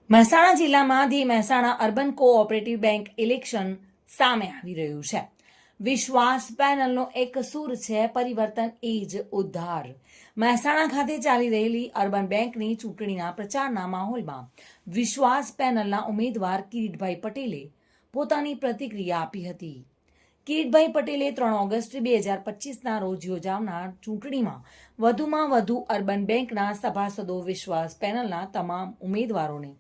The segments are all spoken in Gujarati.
મહેસાણા જિલ્લામાં the Mehsana urban cooperative bank election સામે આવી રહ્યું છે. વિશ્વાસ પેનલનો એક સૂર છે, પરિવર્તન એ જ ઉદ્ધાર. મહેસાણા ખાતે ચાલી રહેલી અર્બન બેંકની ચૂંટણીના પ્રચારના માહોલમાં વિશ્વાસ પેનલના ઉમેદવાર કિરીટભાઈ પટેલે પોતાની પ્રતિક્રિયા આપી હતી. કિરીટભાઈ પટેલે 3 ઓગસ્ટ 2025ના રોજ યોજાનાર ચૂંટણીમાં વધુમાં વધુ અર્બન બેંકના સભાસદો વિશ્વાસ પેનલના તમામ ઉમેદવારોને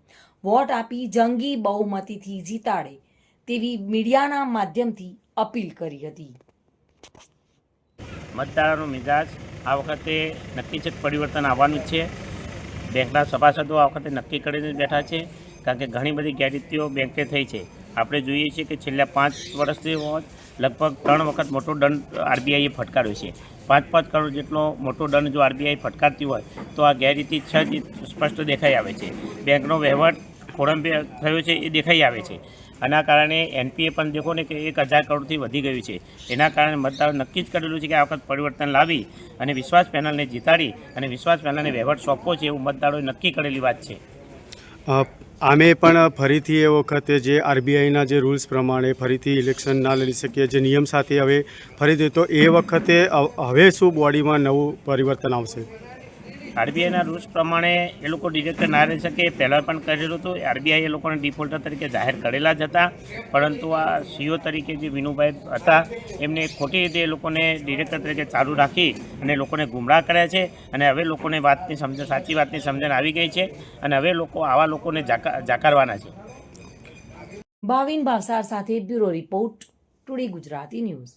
વોટ આપી જંગી બહુમતીથી જીતાડે તેવી મીડિયાના માધ્યમથી અપીલ કરી હતી. મતદારોનો મિજાજ આ વખતે નક્કી છે, પરિવર્તન આવવાનું જ છે. બેંકના સભાસદો આ વખતે નક્કી કરીને બેઠા છે, કારણ કે ઘણી બધી ગેરરીતિઓ બેંકે થઈ છે. આપણે જોઈએ છીએ કે છેલ્લા 5 વર્ષથી લગભગ 3 વખત મોટો દંડ આરબીઆઈએ ફટકાર્યો છે. 5 કરોડ જેટલો મોટો દંડ જો આરબીઆઈ ફટકારતી હોય તો આ ગેરરીતિ જ સ્પષ્ટ દેખાઈ આવે છે. બેંકનો વહીવટ ખોળંબે થયો છે એ દેખાઈ આવે છે. આના કારણે એનપીએ પણ દેખો ને કે 1000 કરોડથી વધી ગયું છે. એના કારણે મતદારો નક્કી જ કરેલું છે કે આ વખત પરિવર્તન લાવી અને વિશ્વાસ પેનલને જીતાડી અને વિશ્વાસ પેનલને વહીવટ સોંપવો છે, એવું મતદારોએ નક્કી કરેલી વાત છે. આમે પણ ફરીથી એ વખતે જે આરબીઆઈના જે રૂલ્સ પ્રમાણે ફરીથી ઇલેક્શન ના લડી શકીએ, જે નિયમ સાથે હવે ફરીથી, તો એ વખતે હવે શું બોડીમાં નવું પરિવર્તન આવશે? આરબીઆઈના રૂલ્સ પ્રમાણે એ લોકો ડિરેક્ટર ના રહી શકે. પહેલાં પણ કરેલું હતું. આરબીઆઈ એ લોકોને ડિફોલ્ટર તરીકે જાહેર કરેલા જ હતા, પરંતુ આ સીઓ તરીકે જે વિનુભાઈ હતા એમને ખોટી રીતે એ લોકોને ડિરેક્ટર તરીકે ચાલુ રાખી અને લોકોને ગુમરાહ કર્યા છે. અને હવે લોકોને વાતની સમજણ, સાચી વાતની સમજણ આવી ગઈ છે અને હવે લોકો આવા લોકોને જાકારવાના છે. ભાવિન ભાવસાર સાથે bureau report, today Gujarati news.